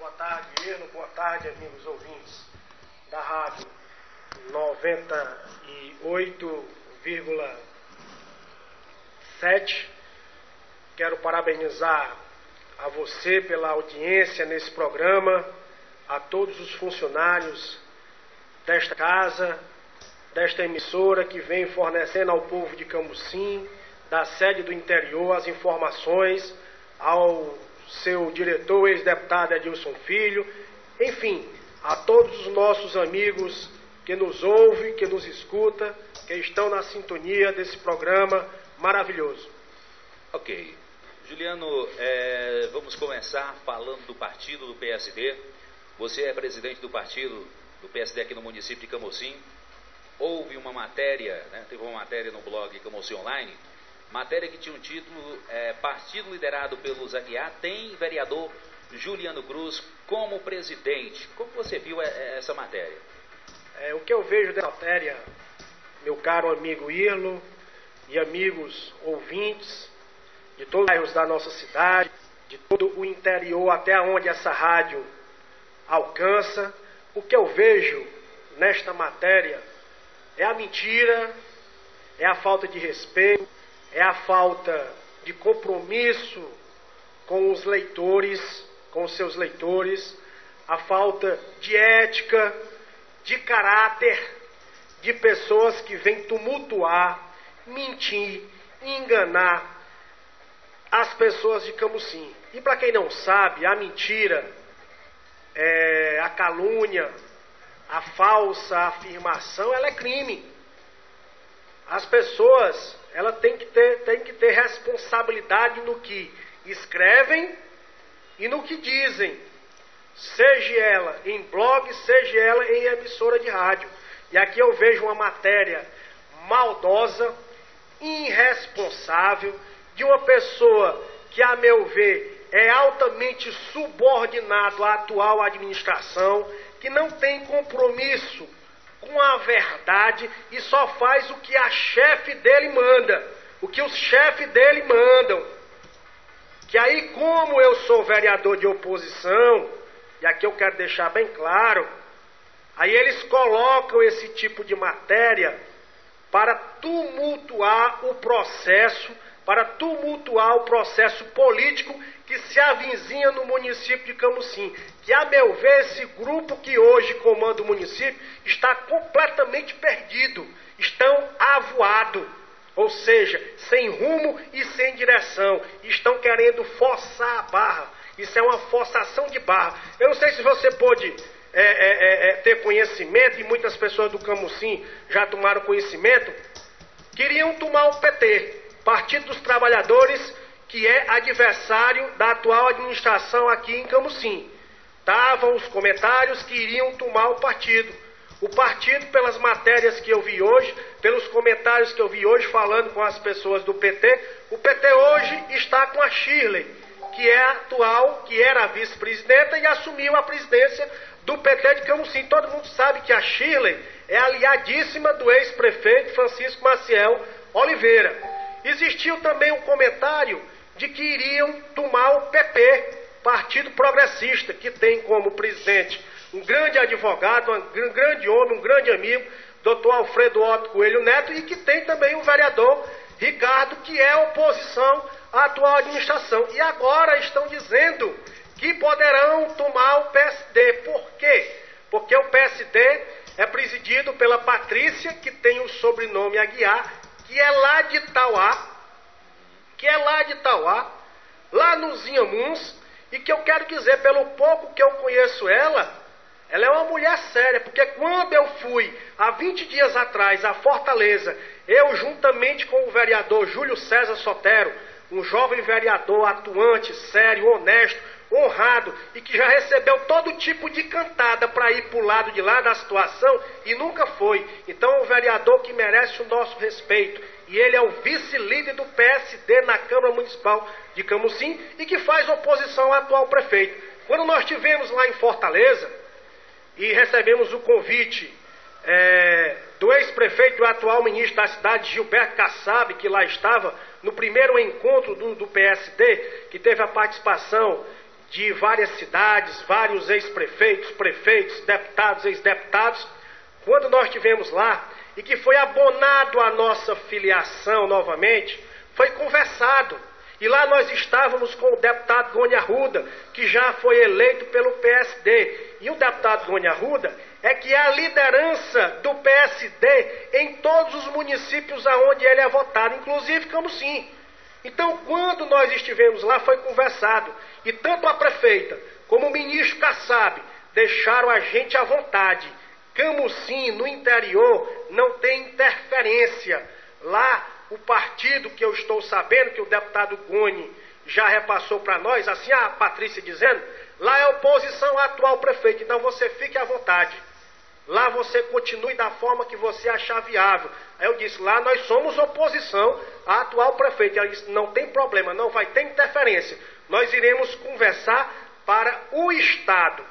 Boa tarde, Erno. Boa tarde, amigos ouvintes da rádio 98,7. Quero parabenizar a você pela audiência nesse programa, a todos os funcionários desta casa, desta emissora que vem fornecendo ao povo de Camusim, da sede do interior, as informações, ao seu diretor, ex-deputado Edilson Filho, enfim, a todos os nossos amigos que nos ouvem, que nos escuta, que estão na sintonia desse programa maravilhoso. Ok. Juliano, vamos começar falando do partido do PSD. Você é presidente do partido do PSD aqui no município de Camusim. Houve uma matéria, teve uma matéria no blog Camusim Online, matéria que tinha um título, partido liderado pelo Aguiar tem vereador Juliano Cruz como presidente. Como você viu essa matéria? O que eu vejo dessa matéria, meu caro amigo Irlo e amigos ouvintes de todos os bairros da nossa cidade, de todo o interior até onde essa rádio alcança, o que eu vejo nesta matéria é a mentira, é a falta de respeito, é a falta de compromisso com os leitores, com os seus leitores, a falta de ética, de caráter, de pessoas que vêm tumultuar, mentir, enganar as pessoas de Camusim. E para quem não sabe, a mentira, a calúnia, a falsa afirmação, ela é crime. As pessoas, elas têm que ter responsabilidade no que escrevem e no que dizem, seja ela em blog, seja ela em emissora de rádio. E aqui eu vejo uma matéria maldosa, irresponsável, de uma pessoa que, a meu ver, é altamente subordinado à atual administração, que não tem compromisso com a verdade e só faz o que a chefe dele manda, o que os chefes dele mandam. Que aí, como eu sou vereador de oposição, e aqui eu quero deixar bem claro, aí eles colocam esse tipo de matéria para tumultuar o processo, político que se avizinha no município de Camusim. Que, a meu ver, esse grupo que hoje comanda o município está completamente perdido, estão avoados, ou seja, sem rumo e sem direção, estão querendo forçar a barra. Isso é uma forçação de barra. Eu não sei se você pôde ter conhecimento, e muitas pessoas do Camusim já tomaram conhecimento, queriam tomar o PT, Partido dos Trabalhadores, que é adversário da atual administração aqui em Camusim. Estavam os comentários que iriam tomar o partido. O partido, pelas matérias que eu vi hoje, pelos comentários que eu vi hoje falando com as pessoas do PT, o PT hoje está com a Shirley, que é a atual, que era a vice-presidenta e assumiu a presidência do PT de Camusim. Todo mundo sabe que a Shirley é aliadíssima do ex-prefeito Francisco Maciel Oliveira. Existiu também um comentário de que iriam tomar o PP, Partido Progressista, que tem como presidente um grande advogado, um grande homem, um grande amigo, Dr. Alfredo Otto Coelho Neto, e que tem também o vereador Ricardo, que é oposição à atual administração. E agora estão dizendo que poderão tomar o PSD. Por quê? Porque o PSD é presidido pela Patrícia, que tem o sobrenome Aguiar, que é lá de Itauá, lá nos Inhamuns, e que eu quero dizer, pelo pouco que eu conheço ela é uma mulher séria, porque quando eu fui, há 20 dias atrás, a Fortaleza, eu juntamente com o vereador Júlio César Sotero, um jovem vereador atuante, sério, honesto, honrado, e que já recebeu todo tipo de cantada para ir para o lado de lá da situação, e nunca foi. Então é um vereador que merece o nosso respeito, e ele é o vice-líder do PSD na Câmara Municipal de Camusim, e que faz oposição ao atual prefeito. Quando nós estivemos lá em Fortaleza, e recebemos o convite do ex-prefeito e atual ministro da cidade, Gilberto Kassab, que lá estava, no primeiro encontro do PSD, que teve a participação de várias cidades, vários ex-prefeitos, prefeitos, deputados, ex-deputados, quando nós estivemos lá, e que foi abonado a nossa filiação novamente, foi conversado. E lá nós estávamos com o deputado Goni Arruda, que já foi eleito pelo PSD. E o deputado Goni Arruda é que é a liderança do PSD em todos os municípios aonde ele é votado, inclusive Camusim. Então, quando nós estivemos lá, foi conversado. E tanto a prefeita como o ministro Kassab deixaram a gente à vontade. Camusim, no interior, não tem interferência. Lá, o partido que eu estou sabendo, que o deputado Goni já repassou para nós, assim a Patrícia dizendo, lá é oposição ao atual prefeito, então você fique à vontade. Lá você continue da forma que você achar viável. Aí eu disse, lá nós somos oposição ao atual prefeito. Ela disse, não tem problema, não vai ter interferência. Nós iremos conversar para o Estado.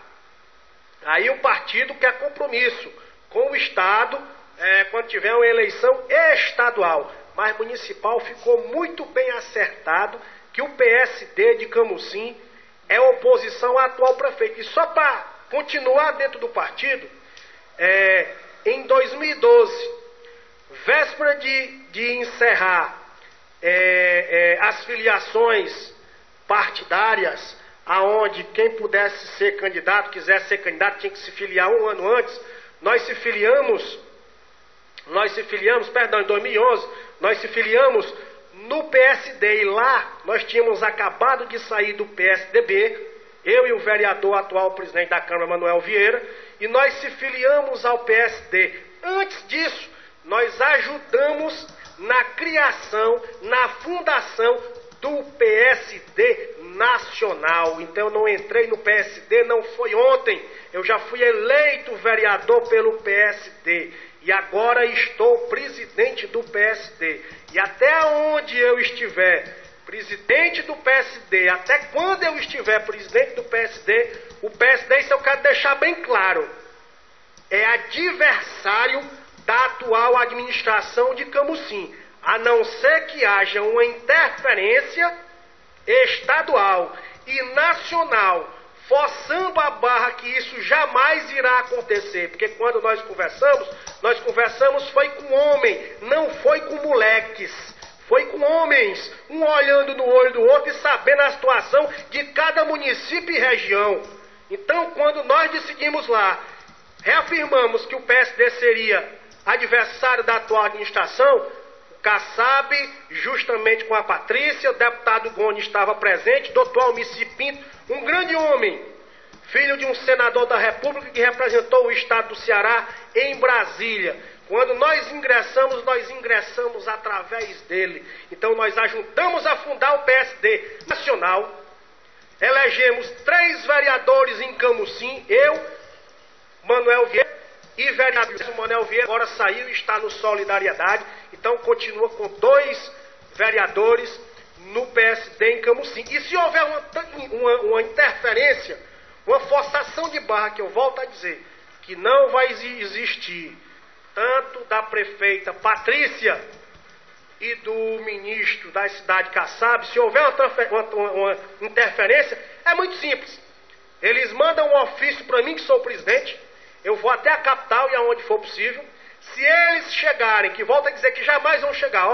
Aí o partido quer compromisso com o Estado, quando tiver uma eleição estadual. Mas municipal ficou muito bem acertado que o PSD de Camusim é oposição ao atual prefeito. E só para continuar dentro do partido, em 2012, véspera de encerrar as filiações partidárias, aonde quem pudesse ser candidato, quisesse ser candidato, tinha que se filiar um ano antes, nós se filiamos, em 2011, nós se filiamos no PSD, e lá nós tínhamos acabado de sair do PSDB, eu e o vereador atual presidente da Câmara, Manuel Vieira, e nós se filiamos ao PSD. Antes disso, nós ajudamos na criação, na fundação do PSD nacional. Então eu não entrei no PSD, não foi ontem, eu já fui eleito vereador pelo PSD. E agora estou presidente do PSD. E até onde eu estiver presidente do PSD, até quando eu estiver presidente do PSD, o PSD, isso eu quero deixar bem claro, é adversário da atual administração de Camusim, a não ser que haja uma interferência estadual e nacional, forçando a barra que isso jamais irá acontecer, porque quando nós conversamos foi com homem, não foi com moleques, foi com homens, um olhando no olho do outro e sabendo a situação de cada município e região. Então, quando nós decidimos lá, reafirmamos que o PSD seria adversário da atual administração, o Kassab, justamente com a Patrícia, o deputado Goni estava presente, doutor Almici Pinto, um grande homem, filho de um senador da República que representou o estado do Ceará em Brasília. Quando nós ingressamos através dele. Então nós ajudamos a fundar o PSD nacional, elegemos 3 vereadores em Camusim, eu, Manuel Vieira e vereador Manuel Vieira, agora saiu e está no Solidariedade, então continua com 2 vereadores no PSD em Camusim. E se houver uma interferência, uma forçação de barra, que eu volto a dizer, que não vai existir, tanto da prefeita Patrícia e do ministro da cidade Kassab, se houver uma interferência, é muito simples. Eles mandam um ofício para mim, que sou o presidente, eu vou até a capital e aonde for possível. Se eles chegarem, que volta a dizer que jamais vão chegar,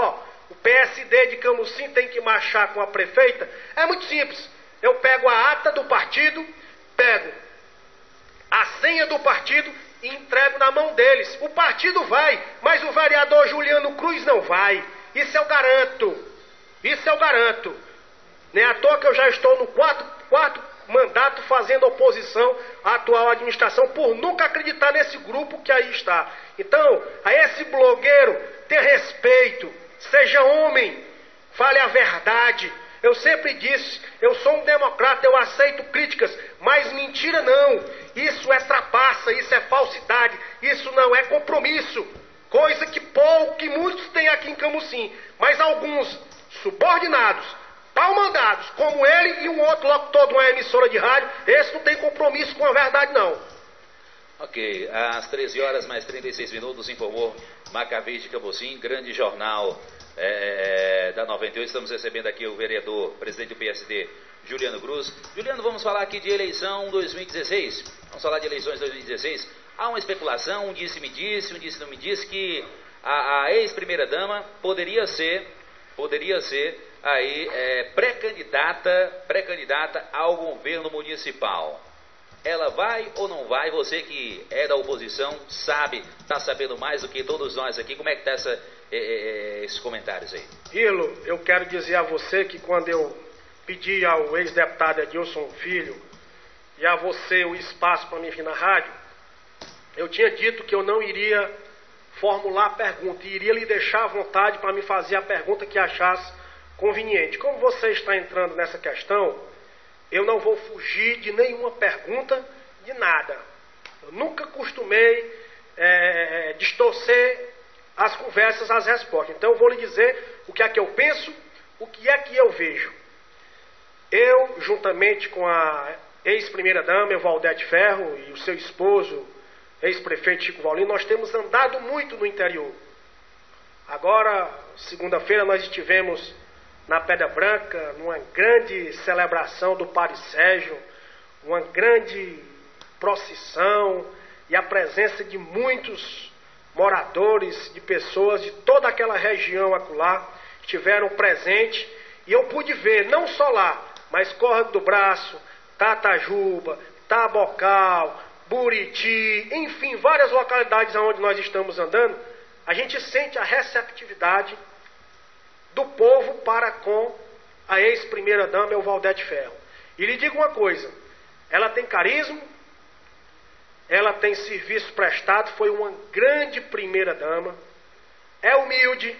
o PSD de Camusim tem que marchar com a prefeita, é muito simples. Eu pego a ata do partido, pego a senha do partido e entrego na mão deles. O partido vai, mas o vereador Juliano Cruz não vai. Isso eu garanto. Isso eu garanto. Nem à toa que eu já estou no quarto mandato fazendo oposição à atual administração por nunca acreditar nesse grupo que aí está. Então, a esse blogueiro, ter respeito, seja homem, fale a verdade. Eu sempre disse, eu sou um democrata, eu aceito críticas, mas mentira não. Isso é trapaça, isso é falsidade, isso não é compromisso. Coisa que muitos têm aqui em Camusim, mas alguns subordinados, pau-mandados, como ele e um outro locutor de uma emissora de rádio, esse não tem compromisso com a verdade não. Ok, às 13 horas mais 36 minutos, informou Macavês de Camusim, grande jornal da 98. Estamos recebendo aqui o vereador, presidente do PSD, Juliano Cruz. Juliano, vamos falar aqui de eleição 2016. Vamos falar de eleições 2016. Há uma especulação, um disse-me disse, um disse-não-me disse, que a ex-primeira-dama poderia ser aí pré-candidata ao governo municipal. Ela vai ou não vai? Você que é da oposição sabe, está sabendo mais do que todos nós aqui. Como é que está esses comentários aí? Irlo, eu quero dizer a você que quando eu pedi ao ex-deputado Edilson Filho e a você o espaço para mim vir na rádio, eu tinha dito que eu não iria formular a pergunta e iria lhe deixar à vontade para me fazer a pergunta que achasse conveniente. Como você está entrando nessa questão, eu não vou fugir de nenhuma pergunta, de nada. Eu nunca costumei distorcer as conversas, as respostas. Então eu vou lhe dizer o que é que eu penso, o que é que eu vejo. Eu, juntamente com a ex-primeira-dama, Evaldete Ferro, e o seu esposo, ex-prefeito Chico Vaulino, nós temos andado muito no interior. Agora, segunda-feira, nós estivemos na Pedra Branca, numa grande celebração do Padre Sérgio, uma grande procissão e a presença de muitos moradores, de pessoas de toda aquela região acolá, estiveram presentes, e eu pude ver, não só lá, mas Córrego do Braço, Tatajuba, Tabocal, Buriti, enfim, várias localidades onde nós estamos andando, a gente sente a receptividade do povo para com a ex-primeira-dama Evaldete Ferro. E lhe digo uma coisa, ela tem carisma, ela tem serviço prestado, foi uma grande primeira-dama, é humilde,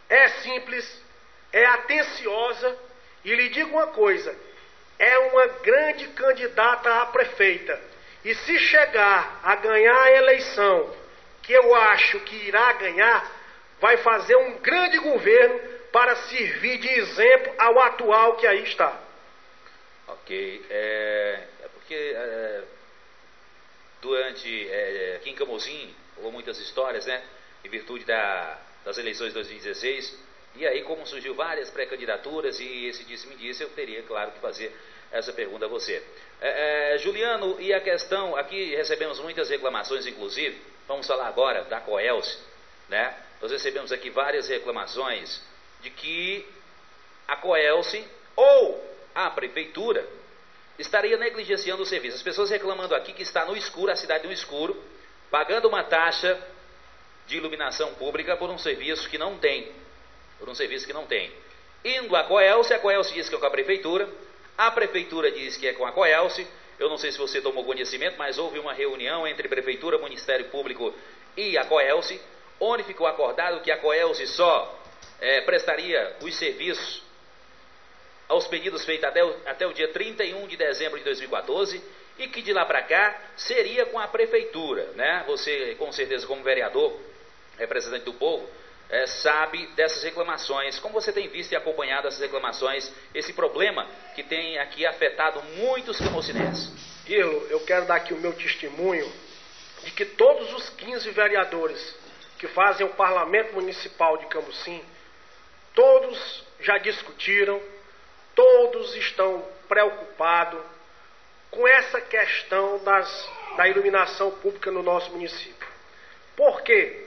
é simples, é atenciosa, e lhe digo uma coisa, é uma grande candidata a prefeita. E se chegar a ganhar a eleição, que eu acho que irá ganhar, vai fazer um grande governo para servir de exemplo ao atual que aí está. Ok. Porque durante aqui em Camocim, houve muitas histórias, né? Em virtude das eleições de 2016. E aí, como surgiu várias pré-candidaturas e esse disse-me disse, eu teria, claro, que fazer essa pergunta a você. Juliano, e a questão, aqui recebemos muitas reclamações, inclusive, vamos falar agora da Coelce, né? Nós recebemos aqui várias reclamações de que a Coelce ou a prefeitura estaria negligenciando o serviço. As pessoas reclamando aqui que está no escuro, a cidade no escuro, pagando uma taxa de iluminação pública por um serviço que não tem. Indo a Coelce diz que é com a prefeitura diz que é com a Coelce. Eu não sei se você tomou conhecimento, mas houve uma reunião entre Prefeitura, Ministério Público e a Coelce, onde ficou acordado que a Coelce só prestaria os serviços aos pedidos feitos até o dia 31 de dezembro de 2014 e que de lá para cá seria com a Prefeitura, né? Você, com certeza, como vereador, representante do povo, sabe dessas reclamações. Como você tem visto e acompanhado essas reclamações, esse problema que tem aqui afetado muitos camocinenses? Irlo, eu quero dar aqui o meu testemunho de que todos os 15 vereadores que fazem o Parlamento Municipal de Camocim, todos já discutiram, todos estão preocupados com essa questão da iluminação pública no nosso município. Por quê?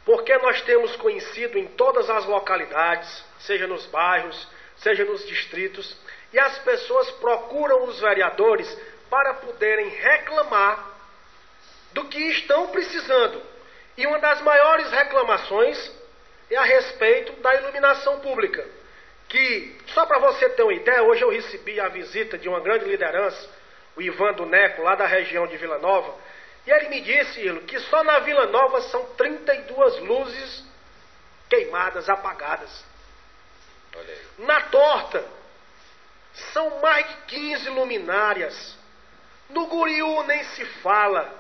Porque nós temos conhecido em todas as localidades, seja nos bairros, seja nos distritos, e as pessoas procuram os vereadores para poderem reclamar do que estão precisando. E uma das maiores reclamações é a respeito da iluminação pública. Que, só para você ter uma ideia, hoje eu recebi a visita de uma grande liderança, o Ivan do Neco, lá da região de Vila Nova, e ele me disse, Irlo, que só na Vila Nova são 32 luzes queimadas, apagadas. Olha aí. Na Torta, são mais de 15 luminárias. No Guriú nem se fala.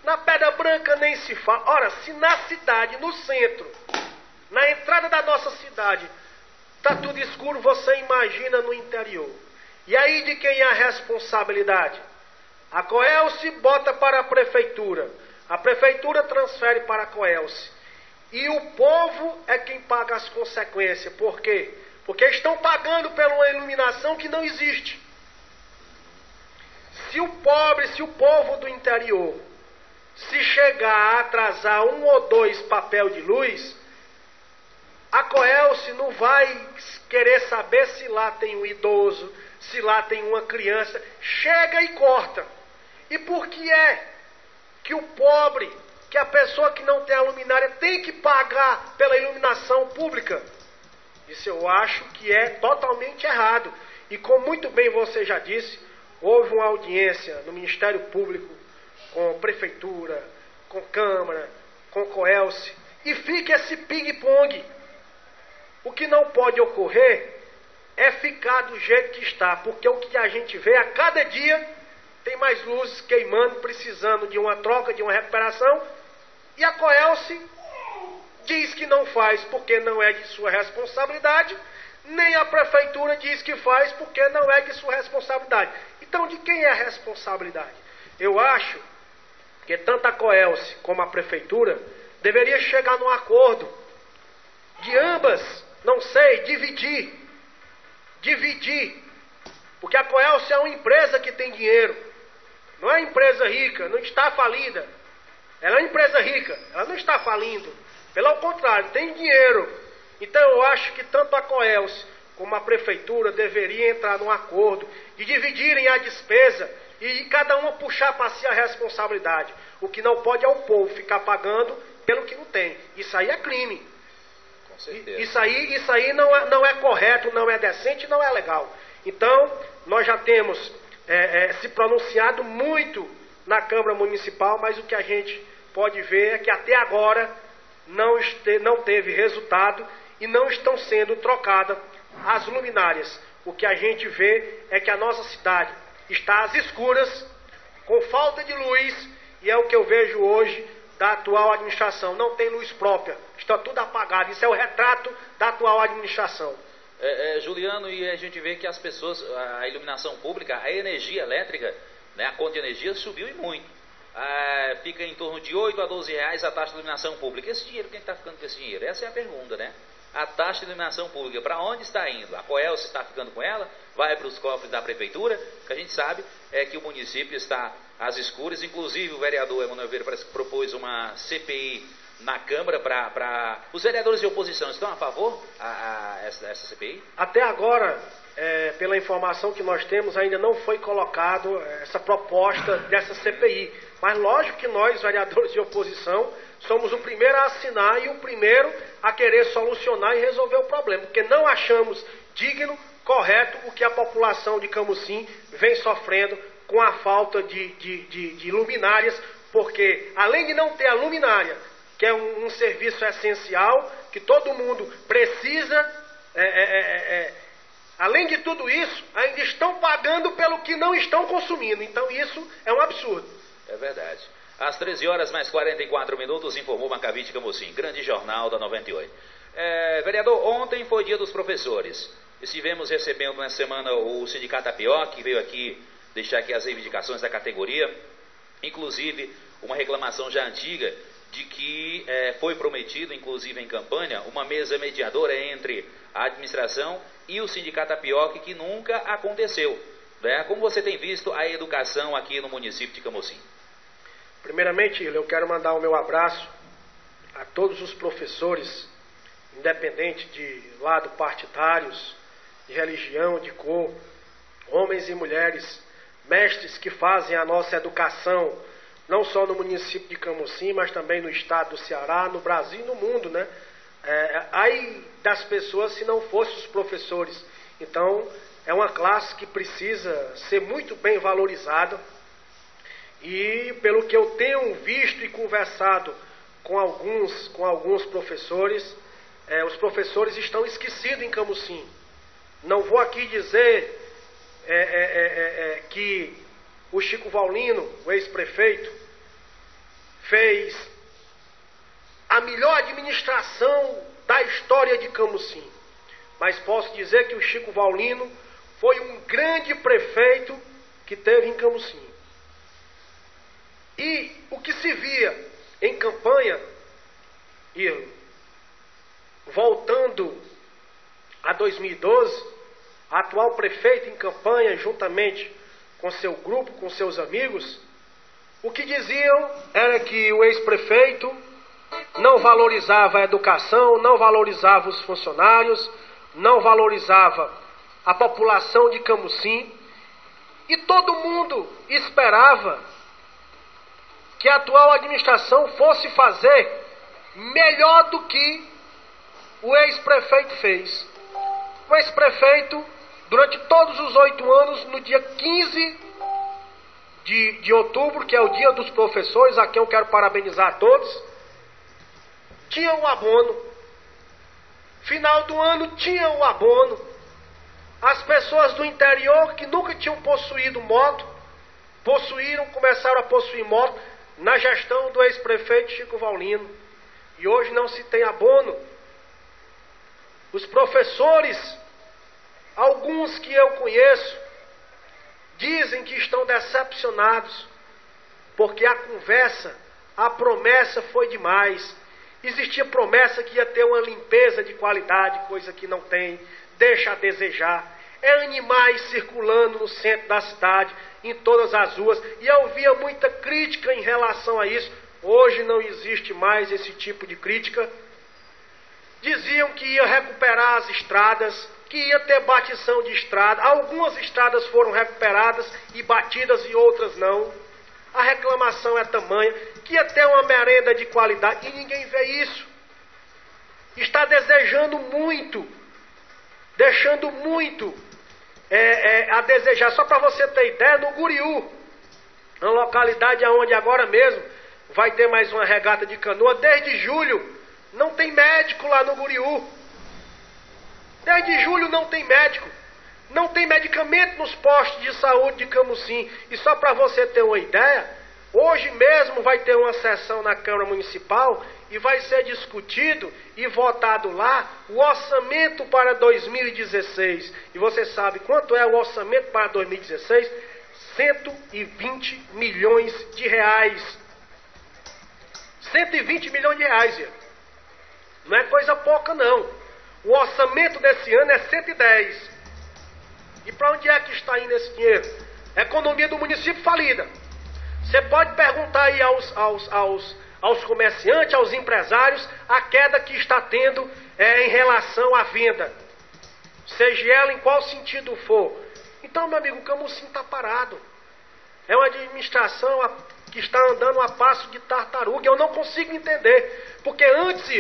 Na Pedra Branca nem se fala. Ora, se na cidade, no centro, na entrada da nossa cidade, está tudo escuro, você imagina no interior. E aí de quem é a responsabilidade? A Coelce bota para a prefeitura transfere para a Coelce. E o povo é quem paga as consequências. Por quê? Porque estão pagando pela uma iluminação que não existe. Se o povo do interior, se chegar a atrasar 1 ou 2 papel de luz, a Coelce não vai querer saber se lá tem um idoso, se lá tem uma criança. Chega e corta. E por que é que o pobre, que a pessoa que não tem a luminária, tem que pagar pela iluminação pública? Isso eu acho que é totalmente errado. E como muito bem você já disse, houve uma audiência no Ministério Público, com Prefeitura, com Câmara, com Coelce, e fica esse ping-pong. O que não pode ocorrer é ficar do jeito que está, porque o que a gente vê a cada dia tem mais luzes queimando, precisando de uma troca, de uma recuperação, e a Coelce diz que não faz porque não é de sua responsabilidade, nem a Prefeitura diz que faz porque não é de sua responsabilidade. Então, de quem é a responsabilidade? Eu acho que tanto a Coelce como a Prefeitura deveria chegar num acordo de ambas, não sei, dividir, porque a Coelce é uma empresa que tem dinheiro, não é empresa rica, não está falida, ela é uma empresa rica, ela não está falindo, pelo contrário, tem dinheiro. Então eu acho que tanto a Coelce como a Prefeitura deveriam entrar num acordo de dividirem a despesa e cada uma puxar para si a responsabilidade. O que não pode é o povo ficar pagando pelo que não tem. Isso aí é crime. Com certeza. Isso aí não é correto, não é decente, não é legal. Então, nós já temos se pronunciado muito na Câmara Municipal, mas o que a gente pode ver é que até agora não teve resultado e não estão sendo trocadas as luminárias. O que a gente vê é que a nossa cidade está às escuras, com falta de luz, e é o que eu vejo hoje da atual administração. Não tem luz própria, está tudo apagado. Isso é o retrato da atual administração. Juliano, e a gente vê que as pessoas, a iluminação pública, a energia elétrica, né, a conta de energia subiu e muito. Fica em torno de 8 a 12 reais a taxa de iluminação pública. Esse dinheiro, quem está ficando com esse dinheiro? Essa é a pergunta, né? A taxa de iluminação pública, para onde está indo? A Coelce está ficando com ela? Vai para os cofres da Prefeitura? O que a gente sabe é que o município está às escuras. Inclusive o vereador Emanuel Vieira parece que propôs uma CPI na Câmara para... Os vereadores de oposição estão a favor essa CPI? Até agora, pela informação que nós temos, ainda não foi colocado essa proposta dessa CPI. Mas lógico que nós, vereadores de oposição, somos o primeiro a assinar e o primeiro a querer solucionar e resolver o problema, porque não achamos digno, correto, o que a população de Camusim vem sofrendo com a falta de luminárias, porque além de não ter a luminária, que é um serviço essencial, que todo mundo precisa, além de tudo isso, ainda estão pagando pelo que não estão consumindo. Então isso é um absurdo. É verdade. Às 13 horas mais 44 minutos, informou Macavite Camusim, grande jornal da 98. Vereador, ontem foi dia dos professores. Estivemos recebendo nessa semana o Sindicato APIOC, que veio aqui deixar aqui as reivindicações da categoria. Inclusive, uma reclamação já antiga de que foi prometido, inclusive em campanha, uma mesa mediadora entre a administração e o Sindicato APIOC, que nunca aconteceu. Né? Como você tem visto a educação aqui no município de Camusim? Primeiramente, eu quero mandar o meu abraço a todos os professores, independente de lado partidários, de religião, de cor, homens e mulheres, mestres que fazem a nossa educação, não só no município de Camusim, mas também no estado do Ceará, no Brasil e no mundo, né? Ai das pessoas se não fossem os professores. Então, é uma classe que precisa ser muito bem valorizada. E pelo que eu tenho visto e conversado com alguns professores, os professores estão esquecidos em Camusim. Não vou aqui dizer que o Chico Vaulino, o ex-prefeito, fez a melhor administração da história de Camusim. Mas posso dizer que o Chico Vaulino foi um grande prefeito que teve em Camusim. E o que se via em campanha, voltando a 2012, a atual prefeita em campanha, juntamente com seu grupo, com seus amigos, o que diziam era que o ex-prefeito não valorizava a educação, não valorizava os funcionários, não valorizava a população de Camusim, e todo mundo esperava que a atual administração fosse fazer melhor do que o ex-prefeito fez. O ex-prefeito, durante todos os 8 anos, no dia 15 de outubro, que é o dia dos professores, a quem eu quero parabenizar a todos, tinha o abono. Final do ano tinha o abono. As pessoas do interior que nunca tinham possuído moto, começaram a possuir moto na gestão do ex-prefeito Chico Vaulino. E hoje não se tem abono. Os professores, alguns que eu conheço, dizem que estão decepcionados, porque a conversa, a promessa foi demais. Existia promessa que ia ter uma limpeza de qualidade, coisa que não tem, deixa a desejar. É animais circulando no centro da cidade, em todas as ruas, e eu via muita crítica em relação a isso. Hoje não existe mais esse tipo de crítica. Diziam que ia recuperar as estradas, que ia ter batição de estrada. Algumas estradas foram recuperadas e batidas e outras não. A reclamação é tamanha que ia ter uma merenda de qualidade e ninguém vê isso. Está desejando muito, deixando muito a desejar. Só para você ter ideia, no Guriú, uma localidade onde agora mesmo vai ter mais uma regata de canoa, desde julho não tem médico lá no Guriú. Desde julho não tem médico. Não tem medicamento nos postos de saúde de Camusim. E só para você ter uma ideia, hoje mesmo vai ter uma sessão na Câmara Municipal e vai ser discutido e votado lá o orçamento para 2016. E você sabe quanto é o orçamento para 2016? 120 milhões de reais. 120 milhões de reais. Não é coisa pouca, não. O orçamento desse ano é 110. E para onde é que está indo esse dinheiro? A economia do município falida. Você pode perguntar aí aos comerciantes, aos empresários, a queda que está tendo em relação à venda. Seja ela em qual sentido for. Então, meu amigo, o Camusim está parado. É uma administração que está andando a passo de tartaruga. Eu não consigo entender. Porque antes,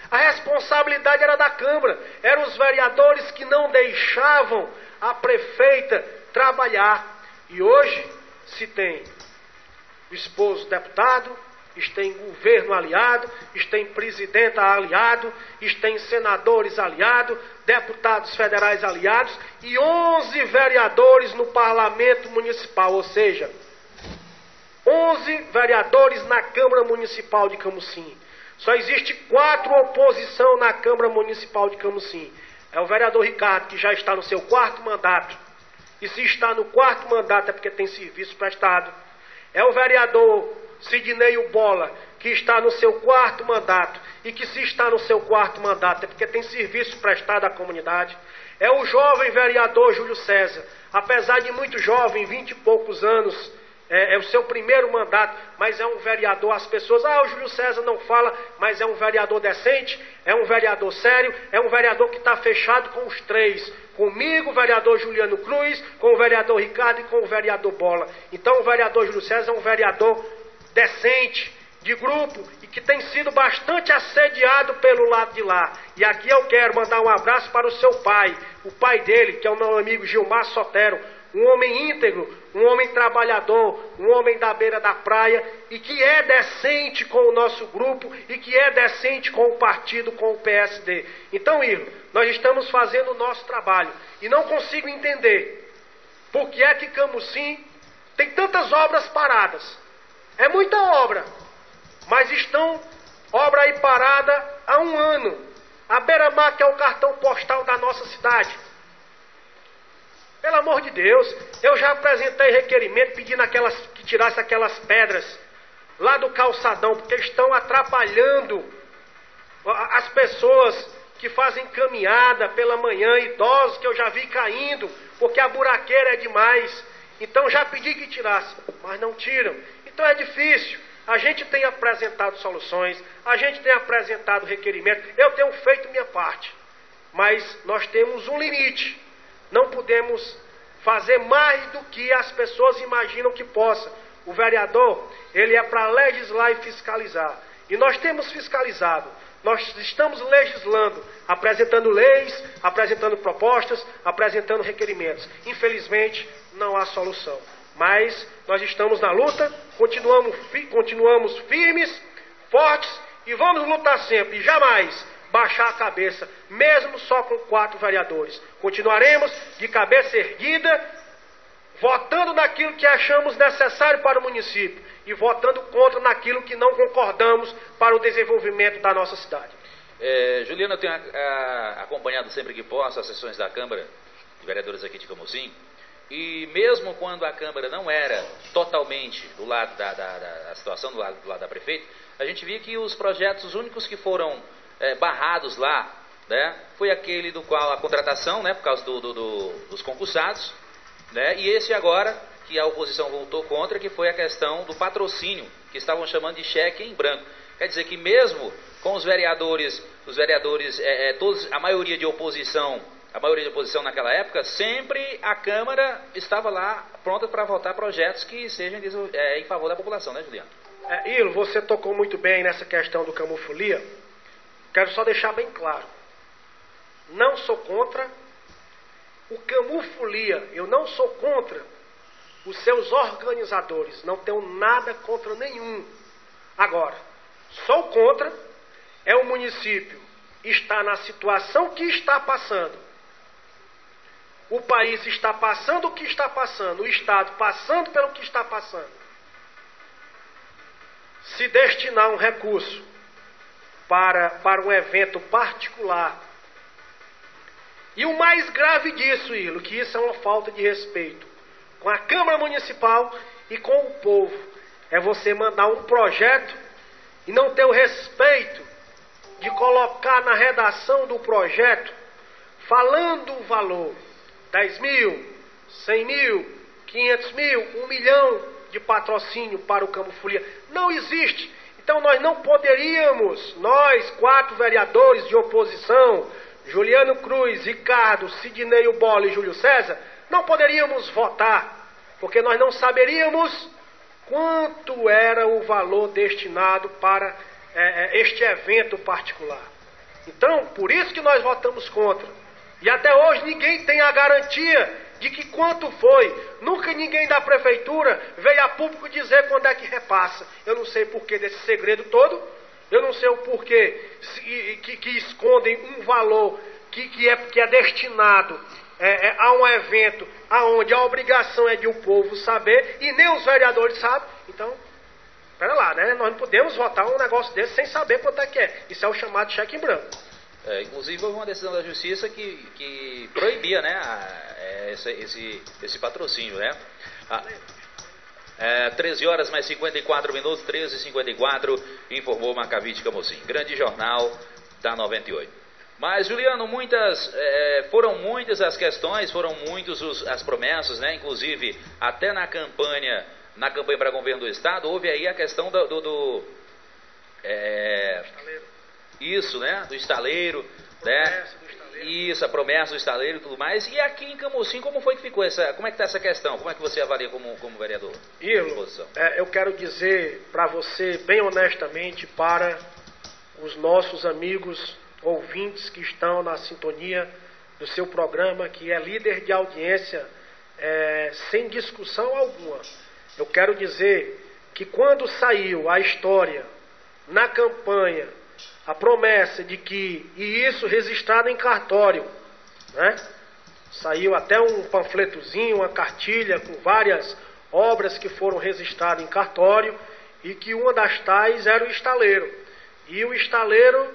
a responsabilidade era da Câmara. Eram os vereadores que não deixavam a prefeita trabalhar. E hoje se tem o esposo deputado, tem governo aliado, tem presidente aliado, tem senadores aliados, deputados federais aliados e 11 vereadores no parlamento municipal, ou seja, 11 vereadores na Câmara Municipal de Camusim. Só existe 4 oposição na Câmara Municipal de Camusim. É o vereador Ricardo, que já está no seu 4º mandato. E se está no 4º mandato é porque tem serviço prestado. É o vereador Sidney Bola, que está no seu 4º mandato. E que se está no seu 4º mandato é porque tem serviço prestado à comunidade. É o jovem vereador Júlio César. Apesar de muito jovem, 20 e poucos anos, é o seu primeiro mandato, mas é um vereador, as pessoas, o Júlio César não fala, mas é um vereador decente, é um vereador sério, é um vereador que está fechado com os 3, comigo, o vereador Juliano Cruz, com o vereador Ricardo e com o vereador Bola. Então o vereador Júlio César é um vereador decente, de grupo, e que tem sido bastante assediado pelo lado de lá. E aqui eu quero mandar um abraço para o seu pai, o pai dele, que é o meu amigo Gilmar Sotero, um homem íntegro, um homem trabalhador, um homem da beira da praia e que é decente com o nosso grupo e que é decente com o partido, com o PSD. Então, Irlo, nós estamos fazendo o nosso trabalho e não consigo entender por que é que Camusim tem tantas obras paradas. É muita obra, mas estão obra aí parada há 1 ano. A Beira-Mar, que é o cartão postal da nossa cidade. Pelo amor de Deus, eu já apresentei requerimento pedindo que tirasse aquelas pedras lá do calçadão, porque estão atrapalhando as pessoas que fazem caminhada pela manhã, idosos que eu já vi caindo, porque a buraqueira é demais. Então já pedi que tirasse, mas não tiram. Então é difícil. A gente tem apresentado soluções, a gente tem apresentado requerimentos, eu tenho feito minha parte. Mas nós temos um limite. Não podemos fazer mais do que as pessoas imaginam que possa. O vereador, ele é para legislar e fiscalizar. E nós temos fiscalizado. Nós estamos legislando, apresentando leis, apresentando propostas, apresentando requerimentos. Infelizmente, não há solução. Mas nós estamos na luta, continuamos firmes, fortes e vamos lutar sempre. E jamais baixar a cabeça, mesmo só com 4 vereadores. Continuaremos de cabeça erguida, votando naquilo que achamos necessário para o município e votando contra naquilo que não concordamos para o desenvolvimento da nossa cidade. Juliano, eu tenho acompanhado sempre que posso as sessões da Câmara de Vereadores aqui de Camocim, e mesmo quando a Câmara não era totalmente do lado da situação, do lado da prefeita, a gente via que os projetos únicos que foram barrados lá, né, foi aquele do qual a contratação, né, por causa dos concursados, né, e esse agora, que a oposição voltou contra, que foi a questão do patrocínio, que estavam chamando de cheque em branco. Quer dizer que mesmo com os vereadores todos, a maioria de oposição naquela época, sempre a Câmara estava lá pronta para votar projetos que sejam em favor da população, né, Juliano? Ilo, você tocou muito bem nessa questão do Camuffolia. Quero só deixar bem claro. Não sou contra o Camuffolia, eu não sou contra os seus organizadores, não tenho nada contra nenhum. Agora, sou contra é o município estar na situação que está passando. O país está passando o que está passando, o Estado passando pelo que está passando. Se destinar um recurso para um evento particular. E o mais grave disso, Ilo, que isso é uma falta de respeito com a Câmara Municipal e com o povo, é você mandar um projeto e não ter o respeito de colocar na redação do projeto, falando o valor, 10 mil, 100 mil, 500 mil, 1 milhão de patrocínio para o Camuffolia. Não existe. Então nós não poderíamos, nós 4 vereadores de oposição, Juliano Cruz, Ricardo, Sidnei Bola e Júlio César, não poderíamos votar, porque nós não saberíamos quanto era o valor destinado para este evento particular. Então, por isso que nós votamos contra. E até hoje ninguém tem a garantia de que quanto foi. Nunca ninguém da prefeitura veio a público dizer quando é que repassa. Eu não sei o porquê desse segredo todo. Eu não sei o porquê que escondem um valor que é destinado a um evento onde a obrigação é de o povo saber e nem os vereadores sabem. Então, pera lá, né? Nós não podemos votar um negócio desse sem saber quanto é que é. Isso é o chamado cheque em branco. Inclusive houve uma decisão da Justiça que proibia, né, esse patrocínio, né? 13 horas mais 54 minutos, 13h54, informou Macavite Camocim. Grande jornal da 98. Mas, Juliano, foram muitas as questões, foram muitas as promessas, né? Inclusive, até na campanha para governo do Estado, houve aí a questão isso, né? Do estaleiro, né? Isso, a promessa do estaleiro e tudo mais. E aqui em Camocim, como foi que ficou como é que está essa questão? Como é que você avalia como vereador? Eu quero dizer para você, bem honestamente, para os nossos amigos ouvintes que estão na sintonia do seu programa, que é líder de audiência, sem discussão alguma. Eu quero dizer que quando saiu a história, na campanha, a promessa de que, e isso registrado em cartório, né? Saiu até um panfletozinho, uma cartilha com várias obras que foram registradas em cartório, e que uma das tais era o estaleiro. E o estaleiro,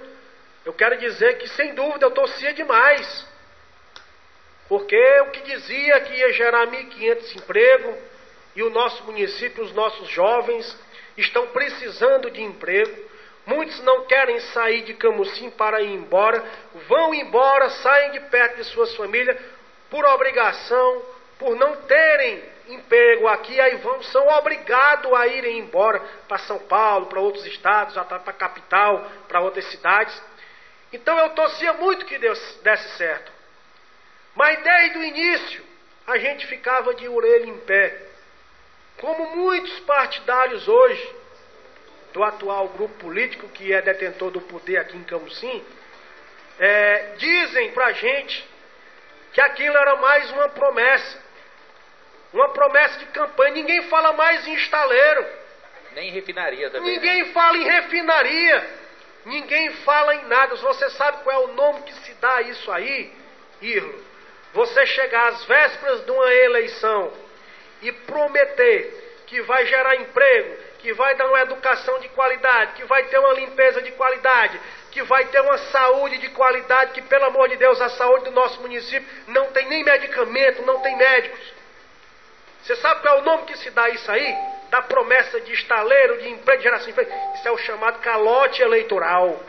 eu quero dizer que sem dúvida eu torcia demais, porque o que dizia que ia gerar 1.500 empregos, e o nosso município, os nossos jovens estão precisando de emprego. Muitos não querem sair de Camusim para ir embora, vão embora, saem de perto de suas famílias, por obrigação, por não terem emprego aqui, aí são obrigados a irem embora para São Paulo, para outros estados, para a capital, para outras cidades. Então eu torcia muito que Deus desse certo. Mas desde o início, a gente ficava de orelha em pé. Como muitos partidários hoje, do atual grupo político que é detentor do poder aqui em Camusim, dizem pra gente que aquilo era mais uma promessa de campanha. Ninguém fala mais em estaleiro. Nem em refinaria também. Ninguém fala em refinaria. Ninguém fala em nada. Você sabe qual é o nome que se dá a isso aí, Irlo? Você chegar às vésperas de uma eleição e prometer que vai gerar emprego, que vai dar uma educação de qualidade, que vai ter uma limpeza de qualidade, que vai ter uma saúde de qualidade, que, pelo amor de Deus, a saúde do nosso município não tem nem medicamento, não tem médicos. Você sabe qual é o nome que se dá a isso aí? Da promessa de estaleiro, de emprego, de geração de emprego. Isso é o chamado calote eleitoral.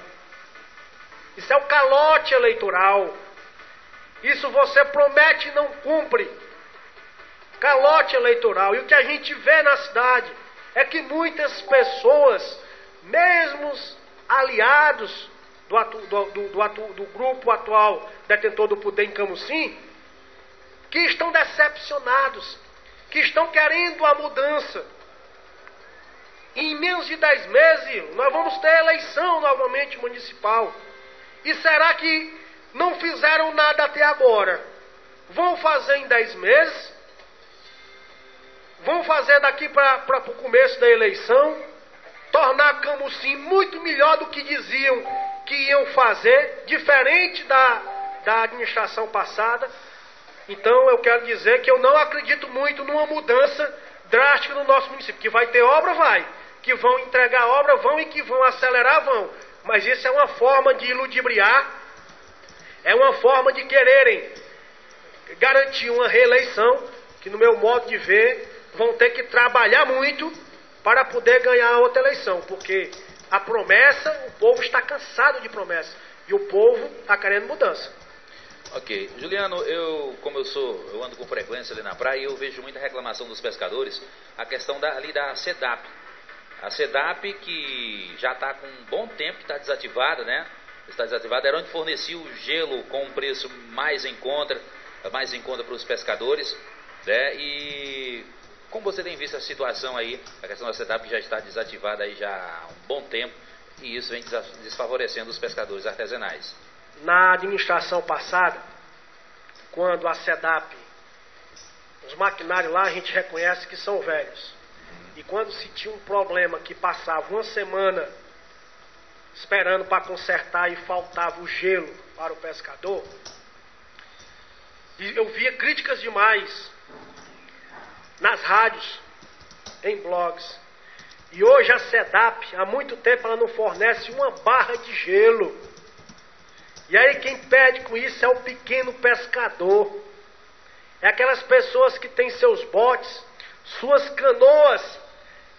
Isso é o calote eleitoral. Isso você promete e não cumpre. Calote eleitoral. E o que a gente vê na cidade é que muitas pessoas, mesmo aliados do grupo atual detentor do poder em Camusim, que estão decepcionados, que estão querendo a mudança. E em menos de 10 meses, nós vamos ter eleição novamente municipal. E será que não fizeram nada até agora? Vão fazer em 10 meses? Vão fazer daqui para o começo da eleição? Tornar Camusim muito melhor do que diziam que iam fazer, diferente da administração passada. Então eu quero dizer que eu não acredito muito numa mudança drástica no nosso município. Que vai ter obra, vai. Que vão entregar obra, vão. E que vão acelerar, vão. Mas isso é uma forma de ludibriar. É uma forma de quererem garantir uma reeleição, que no meu modo de ver, vão ter que trabalhar muito para poder ganhar a outra eleição. Porque a promessa, o povo está cansado de promessa. E o povo está querendo mudança. Ok. Juliano, eu ando com frequência ali na praia e eu vejo muita reclamação dos pescadores, a questão ali da SEDAP. A SEDAP que já está com um bom tempo que está desativada, né? Está desativada, era onde fornecia o gelo com um preço mais em conta para os pescadores, né? E como você tem visto a situação aí, a questão da SEDAP que já está desativada aí já há um bom tempo, e isso vem desfavorecendo os pescadores artesanais. Na administração passada, quando a SEDAP, os maquinários lá a gente reconhece que são velhos. E quando se tinha um problema que passava uma semana esperando para consertar e faltava o gelo para o pescador, eu via críticas demais nas rádios, em blogs. E hoje a SEDAP, há muito tempo, ela não fornece uma barra de gelo. E aí quem perde com isso é o pequeno pescador. É aquelas pessoas que têm seus botes, suas canoas.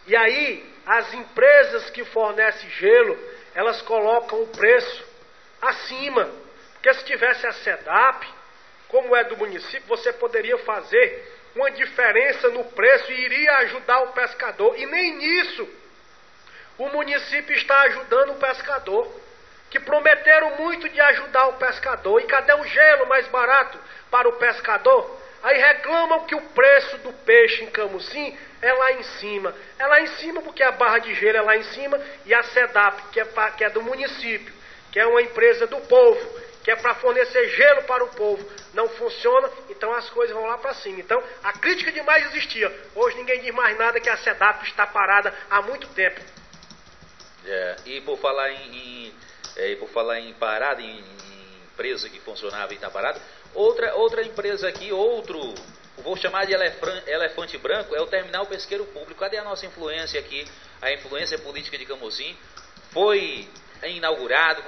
E aí as empresas que fornecem gelo, elas colocam o preço acima. Porque se tivesse a SEDAP, como é do município, você poderia fazer uma diferença no preço e iria ajudar o pescador. E nem nisso o município está ajudando o pescador, que prometeram muito de ajudar o pescador. E cadê o gelo mais barato para o pescador? Aí reclamam que o preço do peixe em Camusim é lá em cima. É lá em cima porque a barra de gelo é lá em cima, e a SEDAP, que é do município, que é uma empresa do povo, que é para fornecer gelo para o povo, não funciona, então as coisas vão lá para cima. Então a crítica demais existia. Hoje ninguém diz mais nada, que a SEDAP está parada há muito tempo. E por falar em parada, em empresa que funcionava e está parada, outra empresa aqui, vou chamar de elefante branco, é o Terminal Pesqueiro Público. Cadê a nossa influência aqui? A influência política de Camusim foi inaugurado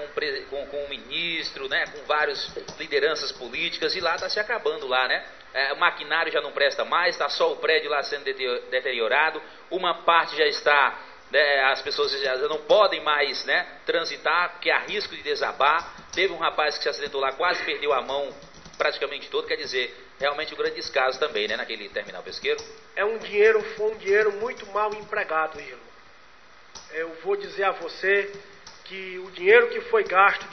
com um ministro, né, com várias lideranças políticas, e lá está se acabando lá, né? O maquinário já não presta mais, está só o prédio lá sendo deteriorado, uma parte já está né, as pessoas já não podem mais, né, transitar, porque há risco de desabar. Teve um rapaz que se acidentou lá, quase perdeu a mão praticamente todo, quer dizer, realmente um grande descaso também, né, naquele terminal pesqueiro. Foi um dinheiro muito mal empregado, Irmão. Eu vou dizer a você que o dinheiro que foi gasto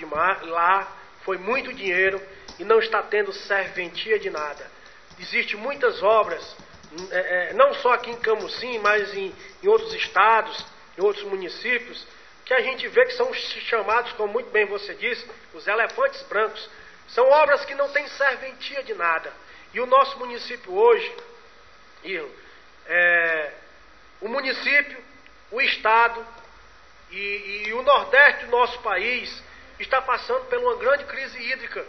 lá foi muito dinheiro e não está tendo serventia de nada. Existem muitas obras, não só aqui em Camusim, mas em outros estados, em outros municípios, que a gente vê que são chamados, como muito bem você disse, os elefantes brancos. São obras que não têm serventia de nada. E o nosso município hoje, o município, o estado e o nordeste do nosso país está passando por uma grande crise hídrica.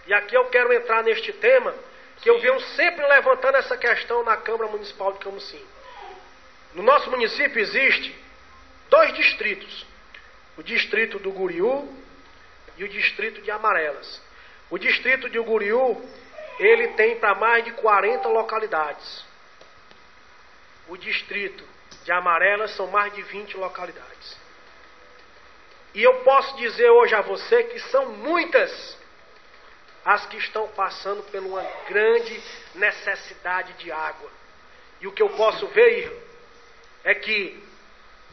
E aqui eu quero entrar neste tema, que eu venho sempre levantando essa questão na Câmara Municipal de Camusim. No nosso município existe 2 distritos, o distrito do Guriú e o distrito de Amarelas. O distrito de Guriú, ele tem para mais de 40 localidades. O distrito de Amarelas são mais de 20 localidades. E eu posso dizer hoje a você que são muitas as que estão passando por uma grande necessidade de água. E o que eu posso ver é que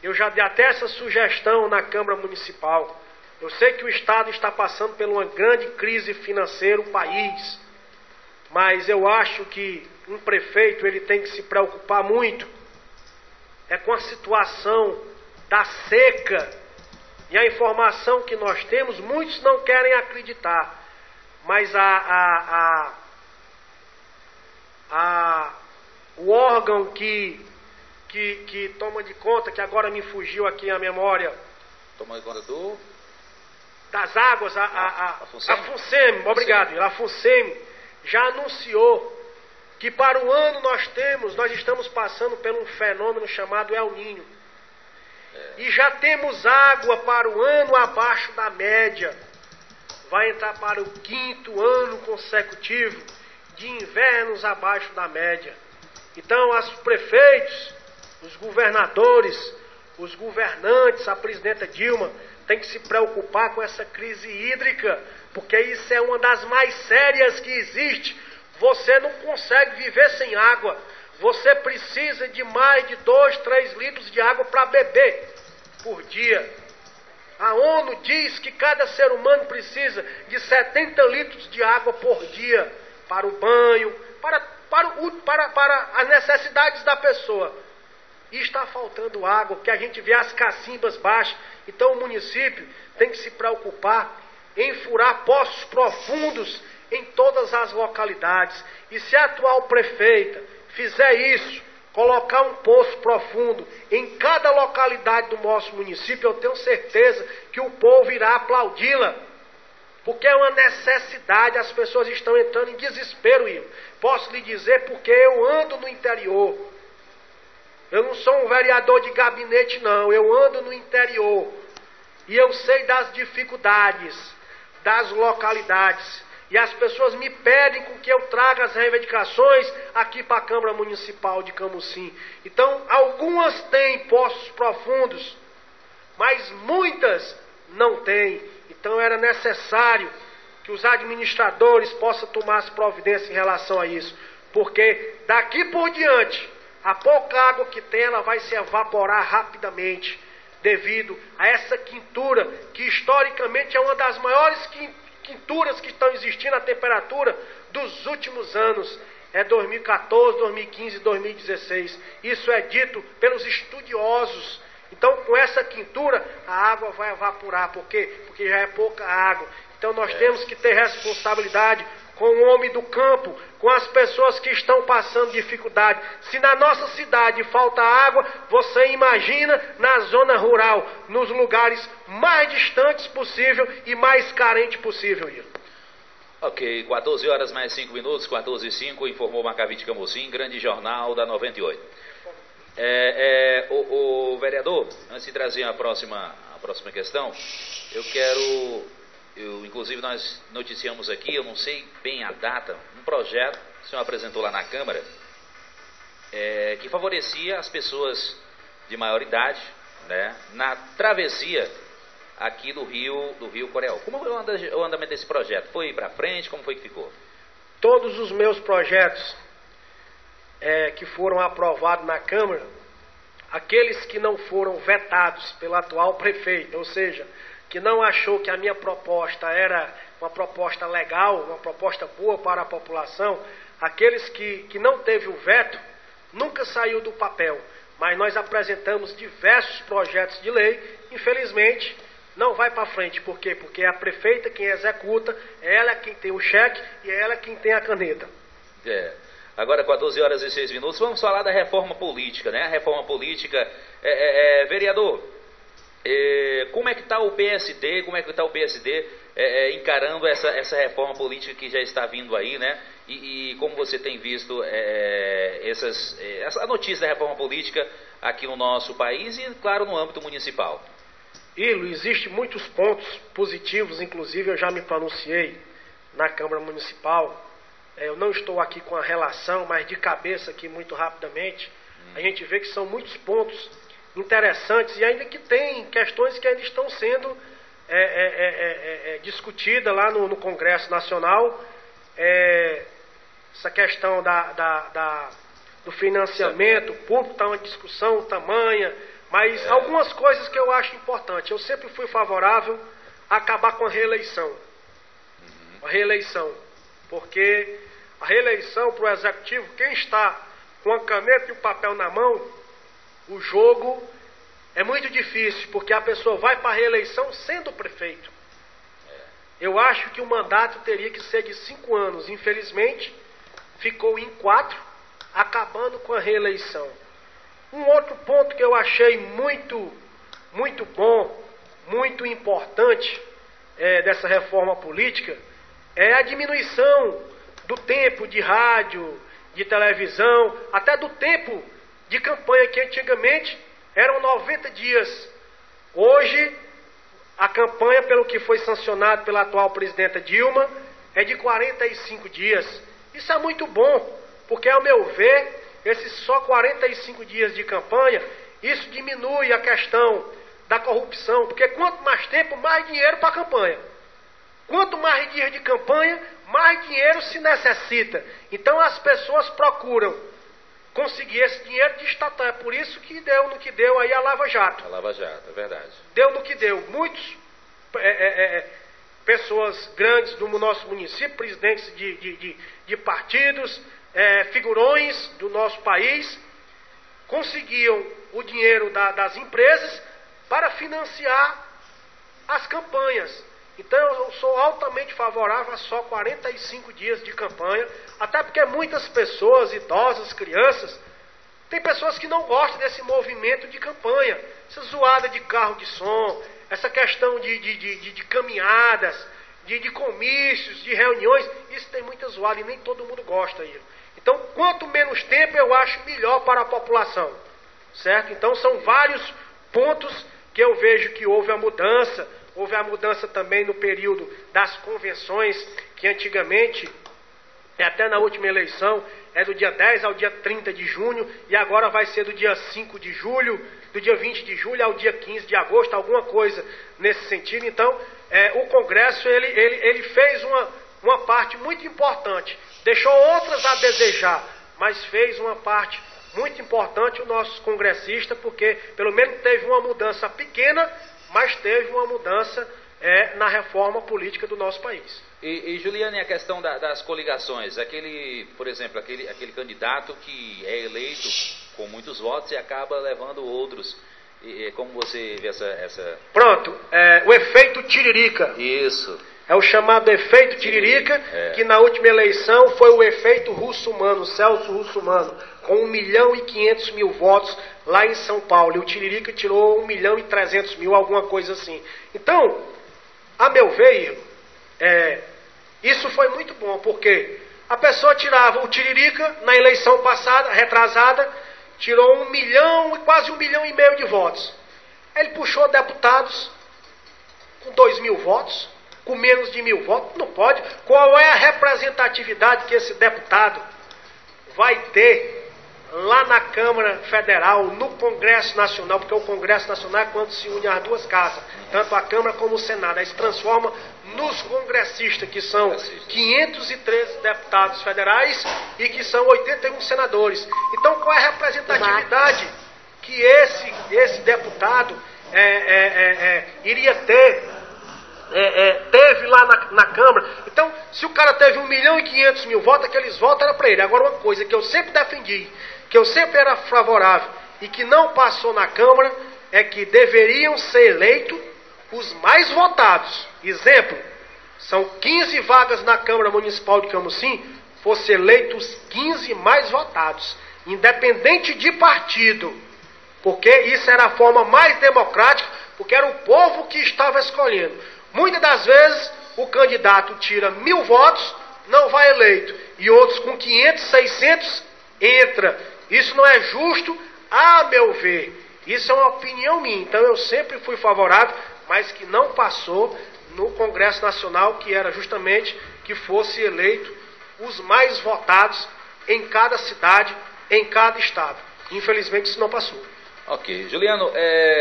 eu já dei até essa sugestão na Câmara Municipal. Eu sei que o Estado está passando por uma grande crise financeira, o país. Mas eu acho que um prefeito ele tem que se preocupar muito com a situação da seca. E a informação que nós temos, muitos não querem acreditar. Mas o órgão que toma de conta, que agora me fugiu aqui a memória. Toma de conta das águas, a FUNSEMI, obrigado, a FUNSEMI já anunciou que para o ano nós estamos passando por um fenômeno chamado El Niño. E já temos água para o ano abaixo da média. Vai entrar para o 5º ano consecutivo de invernos abaixo da média. Então, os prefeitos, os governadores, os governantes, a presidenta Dilma, tem que se preocupar com essa crise hídrica, porque isso é uma das mais sérias que existe. Você não consegue viver sem água. Você precisa de mais de 2, 3 litros de água para beber por dia. A ONU diz que cada ser humano precisa de 70 litros de água por dia para o banho, para as necessidades da pessoa. E está faltando água, porque a gente vê as cacimbas baixas. Então o município tem que se preocupar em furar poços profundos em todas as localidades. E se a atual prefeita fizer isso, colocar um poço profundo em cada localidade do nosso município, eu tenho certeza que o povo irá aplaudi-la. Porque é uma necessidade, as pessoas estão entrando em desespero. Posso lhe dizer porque eu ando no interior. Eu não sou um vereador de gabinete, não. Eu ando no interior. E eu sei das dificuldades das localidades. E as pessoas me pedem com que eu traga as reivindicações aqui para a Câmara Municipal de Camusim. Então, algumas têm poços profundos, mas muitas não têm. Então, era necessário que os administradores possam tomar as providências em relação a isso. Porque daqui por diante, a pouca água que tem, ela vai se evaporar rapidamente, devido a essa quintura, que historicamente é uma das maiores quinturas que estão existindo, a temperatura dos últimos anos. É 2014, 2015 e 2016. Isso é dito pelos estudiosos. Então, com essa quintura, a água vai evaporar. Por quê? Porque já é pouca água. Então, nós temos que ter responsabilidade com o homem do campo, com as pessoas que estão passando dificuldade. Se na nossa cidade falta água, você imagina na zona rural, nos lugares mais distantes possível e mais carente possível. Ok, 14 horas mais 5 minutos, 14h05, informou Macavite Camusim, grande jornal da 98. O vereador, antes de trazer a próxima questão, inclusive nós noticiamos aqui, eu não sei bem a data, um projeto que o senhor apresentou lá na Câmara, que favorecia as pessoas de maior idade, né, na travessia aqui do Rio Coreal. Como foi o andamento desse projeto? Foi para frente? Como foi que ficou? Todos os meus projetos que foram aprovados na Câmara, aqueles que não foram vetados pelo atual prefeito, ou seja, que não achou que a minha proposta era uma proposta legal, uma proposta boa para a população, aqueles que não teve o veto, nunca saiu do papel. Mas nós apresentamos diversos projetos de lei, infelizmente não vai para frente. Por quê? Porque é a prefeita quem executa, é ela quem tem o cheque e é ela quem tem a caneta. Agora, 14 horas e 6 minutos, vamos falar da reforma política, né? A reforma política, vereador, como é que está o PSD, encarando essa reforma política que já está vindo aí, né? E como você tem visto essa notícia da reforma política aqui no nosso país e, claro, no âmbito municipal? Ilo, existem muitos pontos positivos, inclusive eu já me pronunciei na Câmara Municipal. Eu não estou aqui com a relação, mas de cabeça aqui muito rapidamente, a gente vê que são muitos pontos interessantes e ainda que tem questões que ainda estão sendo discutidas lá no Congresso Nacional. Essa questão do financiamento público está uma discussão tamanha, mas algumas coisas que eu acho importante. Eu sempre fui favorável a acabar com a reeleição. A reeleição. Porque a reeleição para o Executivo, quem está com a caneta e o papel na mão, o jogo é muito difícil, porque a pessoa vai para a reeleição sendo prefeito. Eu acho que o mandato teria que ser de 5 anos. Infelizmente, ficou em 4, acabando com a reeleição. Um outro ponto que eu achei muito bom, muito importante dessa reforma política, é a diminuição do tempo de rádio, de televisão, até do tempo de campanha, que antigamente eram 90 dias. Hoje, a campanha, pelo que foi sancionado pela atual presidenta Dilma, é de 45 dias. Isso é muito bom, porque, ao meu ver, esses só 45 dias de campanha, isso diminui a questão da corrupção, porque quanto mais tempo, mais dinheiro para a campanha. Quanto mais dias de campanha, mais dinheiro se necessita. Então as pessoas procuram conseguir esse dinheiro de estatal. É por isso que deu no que deu aí a Lava Jato. A Lava Jato, é verdade. Deu no que deu. Muitos pessoas grandes do nosso município, presidentes de partidos, figurões do nosso país, conseguiam o dinheiro das empresas para financiar as campanhas. Então eu sou altamente favorável a só 45 dias de campanha, até porque muitas pessoas, idosas, crianças, tem pessoas que não gostam desse movimento de campanha, essa zoada de carro de som, essa questão de caminhadas, de comícios, de reuniões, isso tem muita zoada e nem todo mundo gosta. Então, quanto menos tempo eu acho melhor para a população, certo? Então são vários pontos que eu vejo que houve a mudança. Houve a mudança também no período das convenções, que antigamente, até na última eleição, é do dia 10 ao dia 30 de junho, e agora vai ser do dia 5 de julho, do dia 20 de julho ao dia 15 de agosto, alguma coisa nesse sentido. Então, o Congresso ele fez uma parte muito importante, deixou outras a desejar, mas fez uma parte muito importante o nosso congressista, porque pelo menos teve uma mudança pequena, mas teve uma mudança na reforma política do nosso país. E Juliane, a questão das coligações, por exemplo, aquele candidato que é eleito com muitos votos e acaba levando outros. Como você vê essa... Pronto, o efeito Tiririca. Isso. É o chamado efeito Tiririca, que na última eleição foi o efeito Russomano, Celso Russomano, com 1.500.000 votos lá em São Paulo. E o Tiririca tirou 1.300.000, alguma coisa assim. Então, a meu ver, isso foi muito bom, porque a pessoa tirava o Tiririca na eleição passada, retrasada, tirou 1 milhão e quase 1,5 milhão de votos. Ele puxou deputados com 2.000 votos, com menos de 1.000 votos. Não pode. Qual é a representatividade que esse deputado vai ter lá na Câmara Federal, no Congresso Nacional, porque o Congresso Nacional é quando se une as duas casas, tanto a Câmara como o Senado, aí se transforma nos congressistas, que são 513 deputados federais e que são 81 senadores. Então, qual é a representatividade que esse deputado iria ter, teve lá na Câmara? Então, se o cara teve 1.500.000 votos, aqueles votos eram para ele. Agora, uma coisa que eu sempre defendi, que eu sempre era favorável e que não passou na Câmara, é que deveriam ser eleitos os mais votados. Exemplo, são 15 vagas na Câmara Municipal de Camusim, fossem eleitos os 15 mais votados, independente de partido, porque isso era a forma mais democrática, porque era o povo que estava escolhendo. Muitas das vezes o candidato tira 1.000 votos, não vai eleito, e outros com 500, 600 entra. Isso não é justo, a meu ver. Isso é uma opinião minha. Então eu sempre fui favorável, mas que não passou no Congresso Nacional, que era justamente que fosse eleito os mais votados em cada cidade, em cada estado. Infelizmente isso não passou. Ok. Juliano,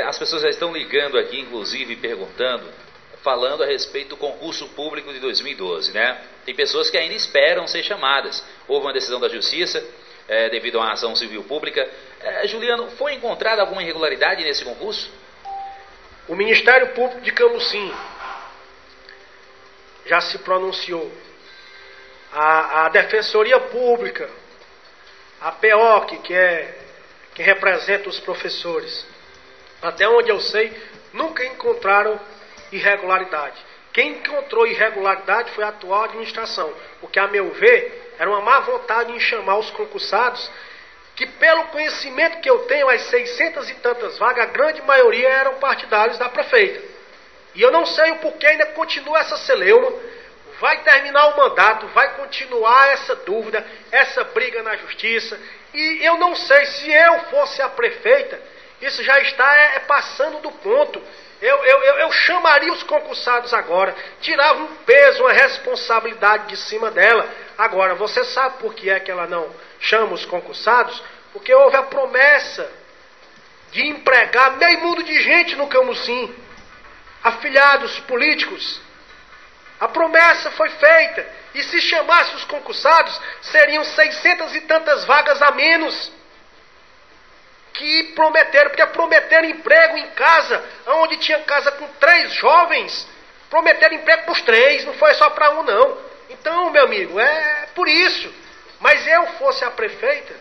as pessoas já estão ligando aqui, inclusive perguntando, falando a respeito do concurso público de 2012, né? Tem pessoas que ainda esperam ser chamadas. Houve uma decisão da Justiça, devido a uma ação civil pública. Juliano, foi encontrada alguma irregularidade nesse concurso? O Ministério Público de Camusim já se pronunciou. A Defensoria Pública, a PEOC, que representa os professores, até onde eu sei, nunca encontraram irregularidade. Quem encontrou irregularidade foi a atual administração, porque, a meu ver, era uma má vontade em chamar os concursados, que pelo conhecimento que eu tenho, as 600 e tantas vagas, a grande maioria eram partidários da prefeita. E eu não sei o porquê ainda continua essa celeuma, vai terminar o mandato, vai continuar essa dúvida, essa briga na justiça, e eu não sei, se eu fosse a prefeita, isso já está passando do ponto. Eu chamaria os concursados agora, tirava um peso, uma responsabilidade de cima dela. Agora, você sabe por que é que ela não chama os concursados? Porque houve a promessa de empregar meio mundo de gente no Camusim, afiliados políticos. A promessa foi feita, e se chamasse os concursados, seriam 600 e tantas vagas a menos que prometeram, porque prometeram emprego em casa, onde tinha casa com 3 jovens, prometeram emprego para os 3, não foi só para um não. Então, meu amigo, é por isso. Mas eu fosse a prefeita,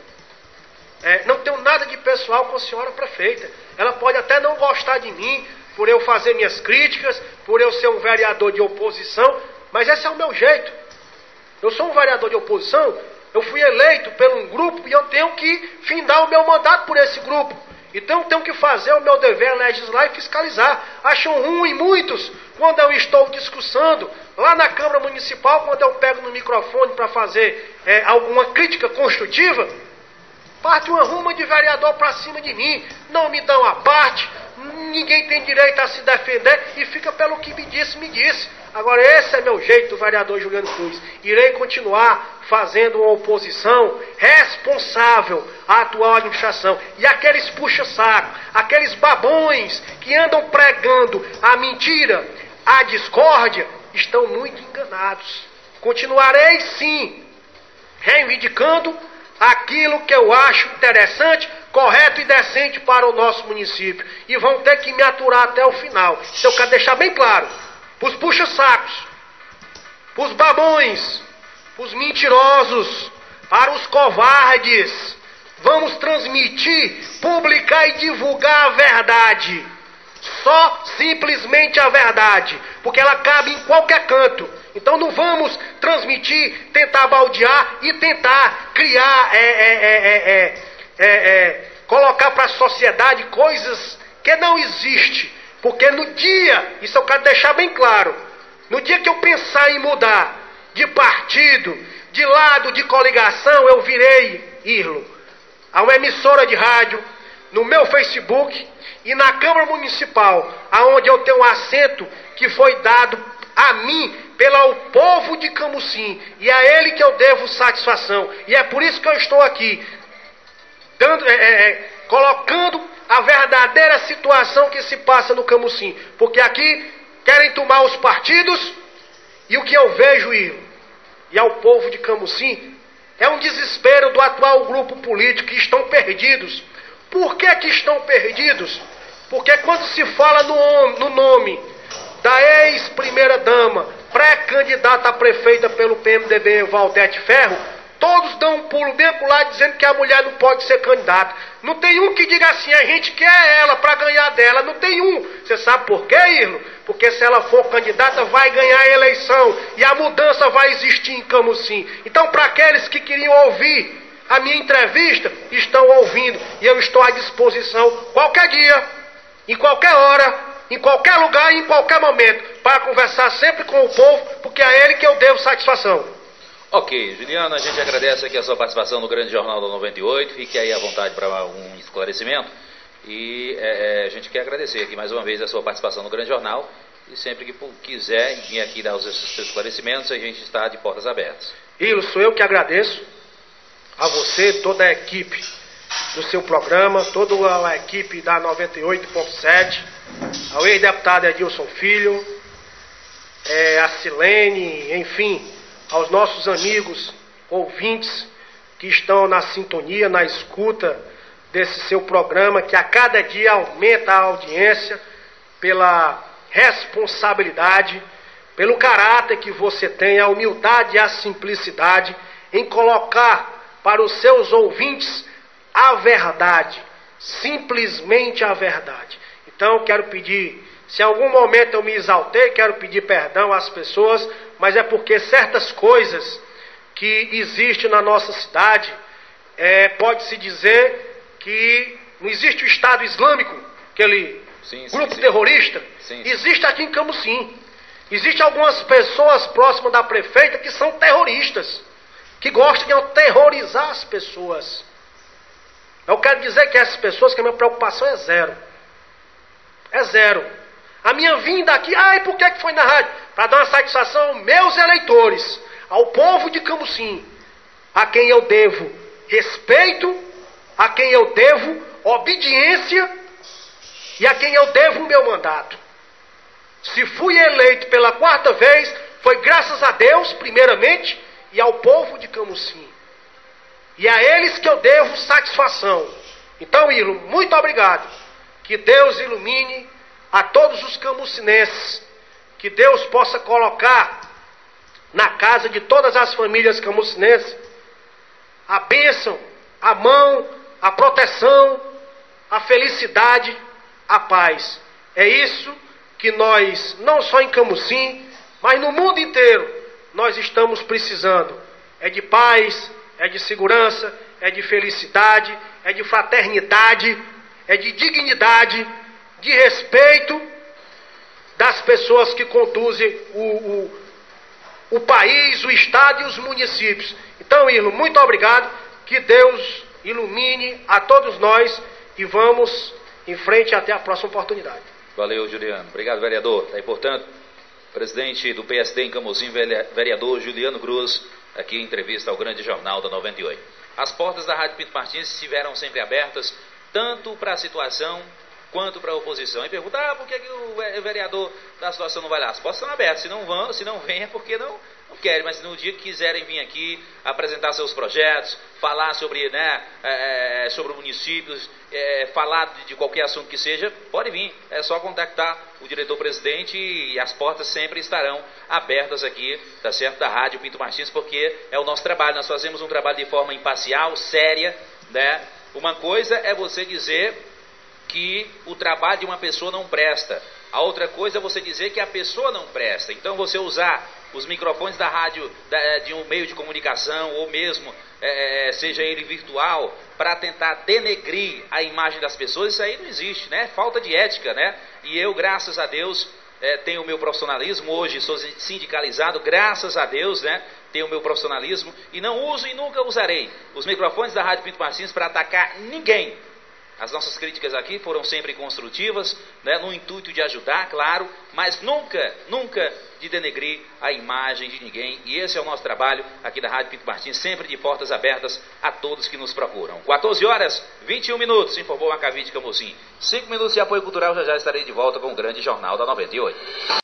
não tenho nada de pessoal com a senhora prefeita. Ela pode até não gostar de mim, por eu fazer minhas críticas, por eu ser um vereador de oposição, mas esse é o meu jeito. Eu sou um vereador de oposição, eu fui eleito por um grupo e eu tenho que findar o meu mandato por esse grupo. Então eu tenho que fazer o meu dever, legislar e fiscalizar. Acham ruim muitos quando eu estou discussando lá na Câmara Municipal, quando eu pego no microfone para fazer alguma crítica construtiva, parte uma ruma de vereador para cima de mim, não me dão a parte, ninguém tem direito a se defender e fica pelo que me disse. Agora esse é meu jeito, vereador Juliano Cruz. Irei continuar fazendo uma oposição responsável à atual administração. E aqueles puxa-saco, aqueles babões que andam pregando a mentira, a discórdia, estão muito enganados. Continuarei sim reivindicando aquilo que eu acho interessante, correto e decente para o nosso município. E vão ter que me aturar até o final. Então eu quero deixar bem claro, para os puxa-sacos, para os babões, para os mentirosos, para os covardes, vamos transmitir, publicar e divulgar a verdade. Só simplesmente a verdade, porque ela cabe em qualquer canto. Então não vamos transmitir, tentar baldear e tentar criar, colocar para a sociedade coisas que não existem. Porque no dia, isso eu quero deixar bem claro, no dia que eu pensar em mudar de partido, de lado, de coligação, eu virei Irlo a uma emissora de rádio, no meu Facebook e na Câmara Municipal, aonde eu tenho um assento que foi dado a mim pelo povo de Camusim, e a ele que eu devo satisfação. E é por isso que eu estou aqui, colocando a verdadeira situação que se passa no Camusim. Porque aqui querem tomar os partidos, e o que eu vejo, e ao povo de Camusim, é um desespero do atual grupo político, que estão perdidos. Por que estão perdidos? Porque quando se fala no nome da ex-primeira-dama, pré-candidata a prefeita pelo PMDB, Valdete Ferro, todos dão um pulo bem por lá dizendo que a mulher não pode ser candidata. Não tem um que diga assim, a gente quer ela para ganhar dela. Não tem um. Você sabe por quê, Irlo? Porque se ela for candidata, vai ganhar a eleição. E a mudança vai existir em Camusim. Então, para aqueles que queriam ouvir a minha entrevista, estão ouvindo. E eu estou à disposição qualquer dia, em qualquer hora, em qualquer lugar e em qualquer momento, para conversar sempre com o povo, porque é a ele que eu devo satisfação. Ok, Juliano, a gente agradece aqui a sua participação no Grande Jornal da 98, fique aí à vontade para um esclarecimento, e a gente quer agradecer aqui mais uma vez a sua participação no Grande Jornal, e sempre que quiser vir aqui dar os seus esclarecimentos, a gente está de portas abertas. Ilo, sou eu que agradeço a você, toda a equipe do seu programa, toda a equipe da 98.7, ao ex-deputado Edilson Filho, a Silene, enfim, aos nossos amigos ouvintes que estão na sintonia, na escuta desse seu programa, que a cada dia aumenta a audiência, pela responsabilidade, pelo caráter que você tem, a humildade e a simplicidade em colocar para os seus ouvintes a verdade, simplesmente a verdade. Então quero pedir, se em algum momento eu me exaltei, quero pedir perdão às pessoas, mas é porque certas coisas que existem na nossa cidade, pode-se dizer que não existe o Estado Islâmico, aquele grupo terrorista, existe aqui em Camusim. Existem algumas pessoas próximas da prefeita que são terroristas, que gostam de aterrorizar as pessoas. Eu quero dizer que essas pessoas, que a minha preocupação é zero. É zero. A minha vinda aqui, por que foi na rádio? Para dar uma satisfação aos meus eleitores, ao povo de Camusim, a quem eu devo respeito, a quem eu devo obediência e a quem eu devo o meu mandato. Se fui eleito pela 4ª vez, foi graças a Deus, primeiramente, e ao povo de Camusim. E a eles que eu devo satisfação. Então, Ilo, muito obrigado. Que Deus ilumine a todos os camucinenses, que Deus possa colocar na casa de todas as famílias camucinenses a bênção, a mão, a proteção, a felicidade, a paz. É isso que nós, não só em Camusim, mas no mundo inteiro, nós estamos precisando. É de paz, é de segurança, é de felicidade, é de fraternidade, é de dignidade, de respeito das pessoas que conduzem o país, o estado e os municípios. Então, Irlo, muito obrigado, que Deus ilumine a todos nós e vamos em frente até a próxima oportunidade. Valeu, Juliano. Obrigado, vereador. Aí, portanto, presidente do PSD em Camusim, vereador Juliano Cruz, aqui em entrevista ao Grande Jornal da 98. As portas da Rádio Pinto Martins estiveram sempre abertas, tanto para a situação quanto para a oposição. E pergunta, por que o vereador da situação não vai lá? As portas estão abertas, se não vem é porque não querem, mas no dia que quiserem vir aqui, apresentar seus projetos, falar sobre, sobre municípios, falar de qualquer assunto que seja, pode vir, é só contactar o diretor-presidente e as portas sempre estarão abertas aqui, tá certo, da Rádio Pinto Martins, porque é o nosso trabalho, nós fazemos um trabalho de forma imparcial, séria, né? Uma coisa é você dizer que o trabalho de uma pessoa não presta. A outra coisa é você dizer que a pessoa não presta. Então você usar os microfones da rádio, de um meio de comunicação, ou mesmo, seja ele virtual, para tentar denegrir a imagem das pessoas, isso aí não existe, né? Falta de ética, né? E eu, graças a Deus, tenho o meu profissionalismo, hoje sou sindicalizado, graças a Deus, né? Tenho o meu profissionalismo, e não uso e nunca usarei os microfones da Rádio Pinto Martins para atacar ninguém. As nossas críticas aqui foram sempre construtivas, né, no intuito de ajudar, claro, mas nunca de denegrir a imagem de ninguém. E esse é o nosso trabalho aqui da Rádio Pinto Martins, sempre de portas abertas a todos que nos procuram. 14 horas, 21 minutos, informou a Macavite Camocim. 5 minutos de apoio cultural, já estarei de volta com o grande Jornal da 98.